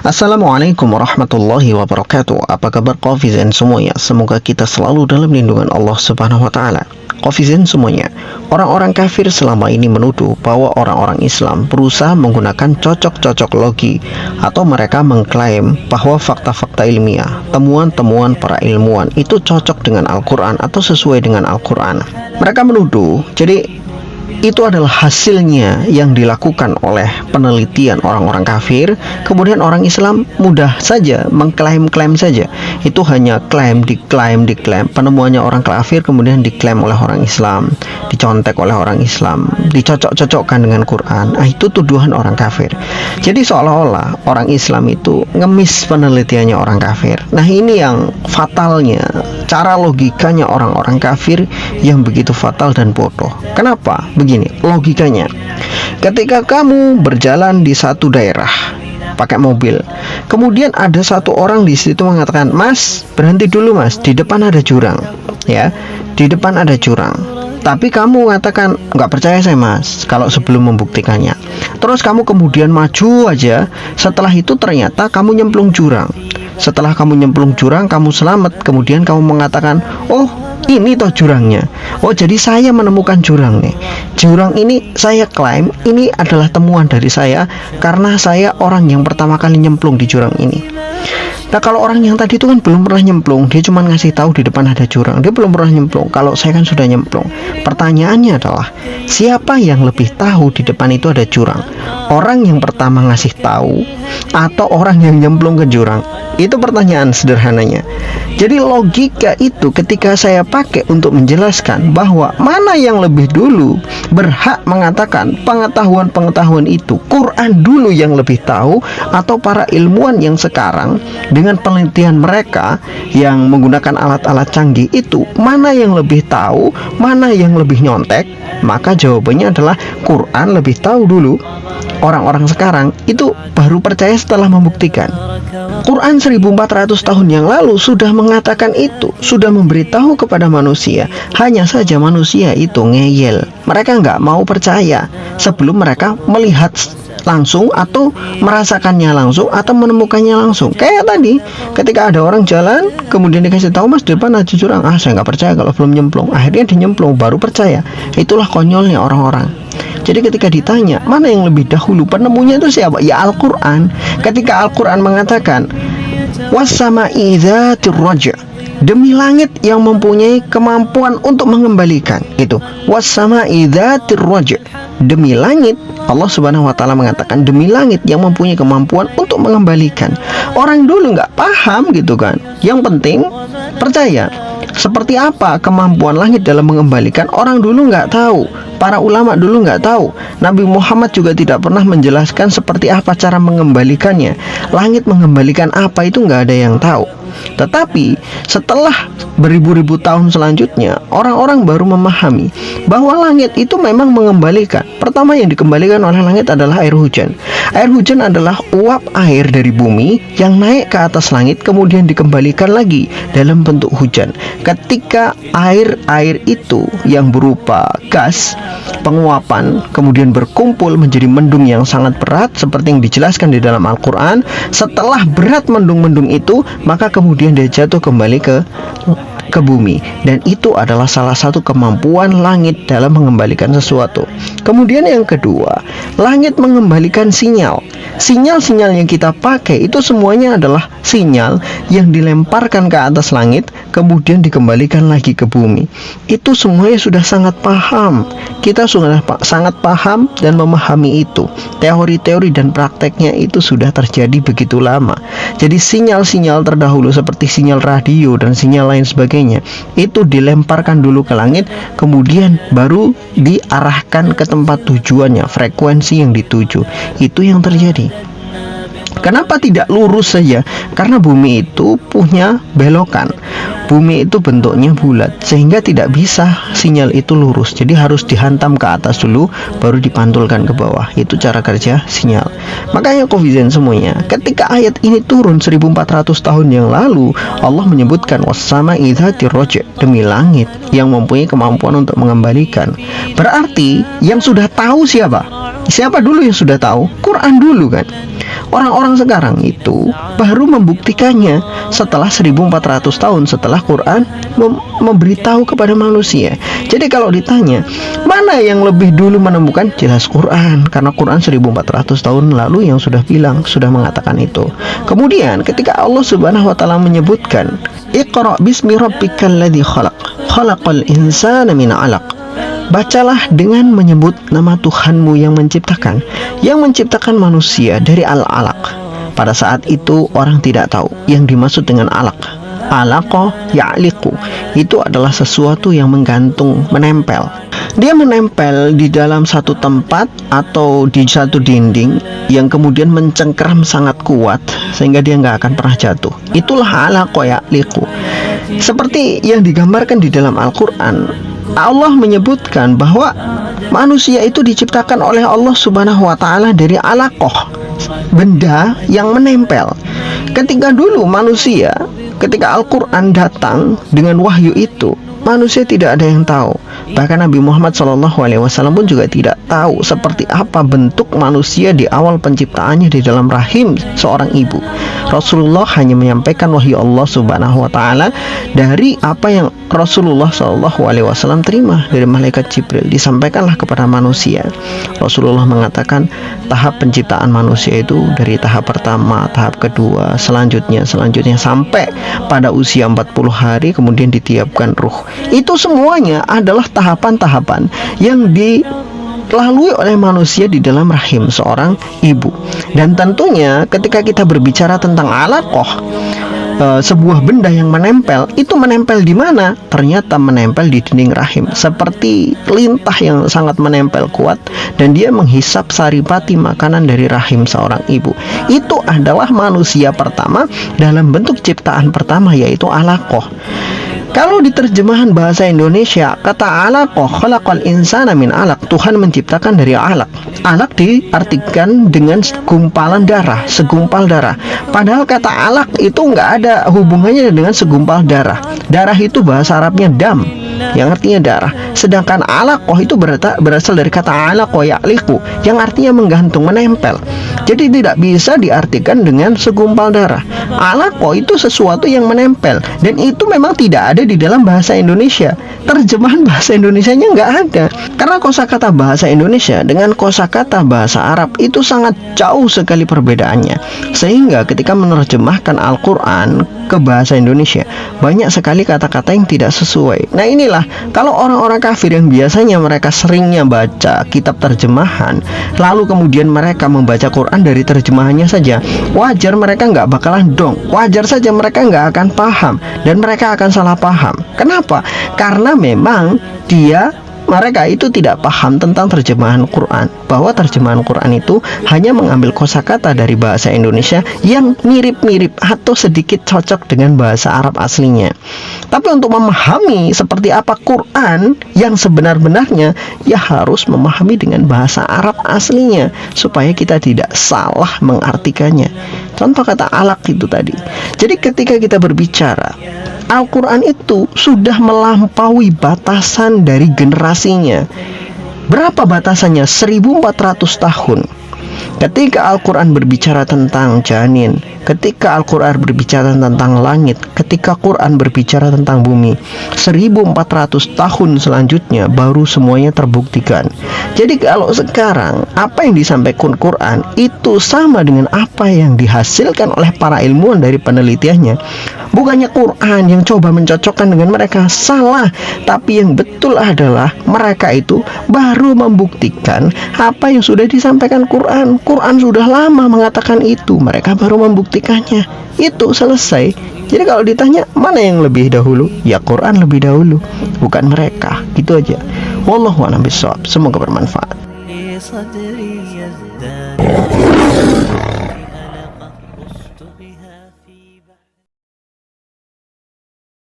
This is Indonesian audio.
Assalamualaikum warahmatullahi wabarakatuh. Apa kabar Kofizen semuanya? Semoga kita selalu dalam lindungan Allah Subhanahu wa taala. Kofizen semuanya, orang-orang kafir selama ini menuduh bahwa orang-orang Islam berusaha menggunakan cocok-cocok logi, atau mereka mengklaim bahwa fakta-fakta ilmiah, temuan-temuan para ilmuwan itu cocok dengan Al-Quran atau sesuai dengan Al-Quran. Mereka menuduh, jadi itu adalah hasilnya yang dilakukan oleh penelitian orang-orang kafir. Kemudian orang Islam mudah saja mengklaim-klaim saja. Itu hanya diklaim. Penemuannya orang kafir kemudian diklaim oleh orang Islam, dicontek oleh orang Islam, dicocok-cocokkan dengan Quran. Itu tuduhan orang kafir. Jadi seolah-olah orang Islam itu ngemis penelitiannya orang kafir. Nah, ini yang fatalnya, cara logikanya orang-orang kafir yang begitu fatal dan bodoh. Kenapa? Begini logikanya, ketika kamu berjalan di satu daerah pakai mobil, kemudian ada satu orang di situ mengatakan, "Mas, berhenti dulu mas, di depan ada jurang." Ya, di depan ada jurang. Tapi kamu mengatakan, "Nggak percaya saya mas," kalau sebelum membuktikannya. Terus kamu kemudian maju aja. Setelah itu ternyata kamu nyemplung jurang. Setelah kamu nyemplung jurang, kamu selamat. Kemudian kamu mengatakan, "Oh, ini toh jurangnya. Oh, jadi saya menemukan jurang nih. Jurang ini saya klaim ini adalah temuan dari saya karena saya orang yang pertama kali nyemplung di jurang ini." Nah, kalau orang yang tadi itu kan belum pernah nyemplung, dia cuma ngasih tahu di depan ada jurang, dia belum pernah nyemplung. Kalau saya kan sudah nyemplung. Pertanyaannya adalah, siapa yang lebih tahu di depan itu ada jurang? Orang yang pertama ngasih tahu atau orang yang nyemplung ke jurang? Itu pertanyaan sederhananya. Jadi logika itu ketika saya pakai untuk menjelaskan bahwa mana yang lebih dulu berhak mengatakan pengetahuan-pengetahuan itu, Quran dulu yang lebih tahu atau para ilmuwan yang sekarang dengan penelitian mereka yang menggunakan alat-alat canggih itu, mana yang lebih tahu, mana yang lebih nyontek? Maka jawabannya adalah Quran lebih tahu dulu. Orang-orang sekarang itu baru percaya setelah membuktikan. Quran 1400 tahun yang lalu sudah mengatakan itu, sudah memberitahu kepada manusia. Hanya saja manusia itu ngeyel. Mereka nggak mau percaya sebelum mereka melihat langsung atau merasakannya langsung atau menemukannya langsung. Kayak tadi, ketika ada orang jalan kemudian dikasih tahu, "Mas, di depan ada jurang." Saya nggak percaya kalau belum nyemplung. Akhirnya dia nyemplung, baru percaya. Itulah konyolnya orang-orang. Jadi ketika ditanya mana yang lebih dahulu, penemunya itu siapa? Ya Al-Quran. Ketika Al-Quran mengatakan was-sama'i dzatir raja', demi langit yang mempunyai kemampuan untuk mengembalikan. Itu was-sama'i dzatir raja', demi langit. Allah Subhanahu wa taala mengatakan demi langit yang mempunyai kemampuan untuk mengembalikan. Orang dulu nggak paham gitu kan. Yang penting percaya. Seperti apa kemampuan langit dalam mengembalikan, orang dulu nggak tahu. Para ulama dulu nggak tahu. Nabi Muhammad juga tidak pernah menjelaskan seperti apa cara mengembalikannya. Langit mengembalikan apa itu nggak ada yang tahu. Tetapi setelah beribu-ribu tahun selanjutnya, orang-orang baru memahami bahwa langit itu memang mengembalikan. Pertama yang dikembalikan oleh langit adalah air hujan. Air hujan adalah uap air dari bumi yang naik ke atas langit kemudian dikembalikan lagi dalam bentuk hujan. Ketika air itu yang berupa gas penguapan kemudian berkumpul menjadi mendung yang sangat berat seperti yang dijelaskan di dalam Al-Quran, setelah berat mendung-mendung itu, maka kemudian dia jatuh kembali ke bumi. Dan itu adalah salah satu kemampuan langit dalam mengembalikan sesuatu. Kemudian yang kedua, langit mengembalikan sinyal. Sinyal-sinyal yang kita pakai itu semuanya adalah sinyal yang dilemparkan ke atas langit kemudian dikembalikan lagi ke bumi. Itu semuanya sudah sangat paham. Kita sudah sangat paham dan memahami itu. Teori-teori dan prakteknya itu sudah terjadi begitu lama. Jadi sinyal-sinyal terdahulu seperti sinyal radio dan sinyal lain sebagainya itu dilemparkan dulu ke langit, kemudian baru diarahkan ke tempat tujuannya, frekuensi yang dituju. Itu yang terjadi. Kenapa tidak lurus saja? Karena bumi itu punya belokan. Bumi itu bentuknya bulat sehingga tidak bisa sinyal itu lurus. Jadi harus dihantam ke atas dulu baru dipantulkan ke bawah. Itu cara kerja sinyal. Makanya Kofizen semuanya, ketika ayat ini turun 1400 tahun yang lalu, Allah menyebutkan was-sama'i dzatir raja', demi langit yang mempunyai kemampuan untuk mengembalikan. Berarti yang sudah tahu siapa? Siapa dulu yang sudah tahu? Quran dulu kan. Orang-orang sekarang itu baru membuktikannya setelah 1400 tahun setelah Quran memberitahu kepada manusia. Jadi kalau ditanya mana yang lebih dulu menemukan, jelas Quran, karena Quran 1400 tahun lalu yang sudah bilang, sudah mengatakan itu. Kemudian ketika Allah Subhanahu wa taala menyebutkan Iqra bismi rabbikal ladzi khalaq, khalaqal insana min 'alaq. Bacalah dengan menyebut nama Tuhanmu yang menciptakan manusia dari al-alaq. Pada saat itu orang tidak tahu yang dimaksud dengan alaq. Alaqo ya'liqu, itu adalah sesuatu yang menggantung, menempel. Dia menempel di dalam satu tempat atau di satu dinding yang kemudian mencengkeram sangat kuat sehingga dia nggak akan pernah jatuh. Itulah alaqo ya'liqu. Seperti yang digambarkan di dalam Al-Quran, Allah menyebutkan bahwa manusia itu diciptakan oleh Allah Subhanahu wa taala dari alaqoh, benda yang menempel. Ketika dulu manusia, ketika Al-Quran datang dengan wahyu itu, manusia tidak ada yang tahu. Bahkan Nabi Muhammad SAW pun juga tidak tahu seperti apa bentuk manusia di awal penciptaannya di dalam rahim seorang ibu. Rasulullah hanya menyampaikan wahyu Allah Subhanahu wa taala dari apa yang Rasulullah SAW terima dari malaikat Jibril, disampaikanlah kepada manusia. Rasulullah mengatakan tahap penciptaan manusia itu dari tahap pertama, tahap kedua, selanjutnya sampai pada usia 40 hari kemudian ditiupkan ruh. Itu semuanya adalah tahapan-tahapan yang dilalui oleh manusia di dalam rahim seorang ibu. Dan tentunya ketika kita berbicara tentang alaqoh, sebuah benda yang menempel, itu menempel di mana? Ternyata menempel di dinding rahim, seperti lintah yang sangat menempel kuat, dan dia menghisap saripati makanan dari rahim seorang ibu. Itu adalah manusia pertama dalam bentuk ciptaan pertama, yaitu alaqoh. Kalau di terjemahan bahasa Indonesia, kata alaqoh, khalaqal insana min alaq, Tuhan menciptakan dari alaq. Alaq diartikan dengan segumpal darah. Padahal kata alaq itu nggak ada hubungannya dengan segumpal darah. Darah itu bahasa Arabnya dam, yang artinya darah. Sedangkan alaqoh itu berasal dari kata alaqo ya'liqu, yang artinya menggantung, menempel. Jadi tidak bisa diartikan dengan segumpal darah. Alaqoh itu sesuatu yang menempel, dan itu memang tidak ada di dalam bahasa Indonesia. Terjemahan bahasa Indonesianya nggak ada, karena kosakata bahasa Indonesia dengan kosakata bahasa Arab itu sangat jauh sekali perbedaannya. Sehingga ketika menerjemahkan Al-Quran ke bahasa Indonesia, banyak sekali kata-kata yang tidak sesuai. Nah inilah, kalau orang-orang kafir yang biasanya mereka seringnya baca kitab terjemahan, lalu kemudian mereka membaca Quran dari terjemahannya saja, wajar mereka nggak bakalan dong, wajar saja mereka nggak akan paham, dan mereka akan salah paham. Kenapa? Karena memang mereka itu tidak paham tentang terjemahan Quran, bahwa terjemahan Quran itu hanya mengambil kosakata dari bahasa Indonesia yang mirip-mirip atau sedikit cocok dengan bahasa Arab aslinya. Tapi untuk memahami seperti apa Quran yang sebenar-benarnya, ya harus memahami dengan bahasa Arab aslinya supaya kita tidak salah mengartikannya. Contoh kata alaq itu tadi. Jadi ketika kita berbicara, Al-Quran itu sudah melampaui batasan dari generasinya. Berapa batasannya? 1400 tahun. Ketika Al-Quran berbicara tentang janin, ketika Al-Quran berbicara tentang langit, ketika Quran berbicara tentang bumi, 1400 tahun selanjutnya baru semuanya terbuktikan. Jadi kalau sekarang apa yang disampaikan Quran itu sama dengan apa yang dihasilkan oleh para ilmuwan dari penelitiannya, bukannya Quran yang coba mencocokkan dengan mereka, salah. Tapi yang betul adalah mereka itu baru membuktikan apa yang sudah disampaikan Quran. Quran sudah lama mengatakan itu, mereka baru membuktikannya. Itu selesai. Jadi kalau ditanya mana yang lebih dahulu, ya Quran lebih dahulu, bukan mereka. Gitu aja. Wallahu a'lam bishawab. Semoga bermanfaat.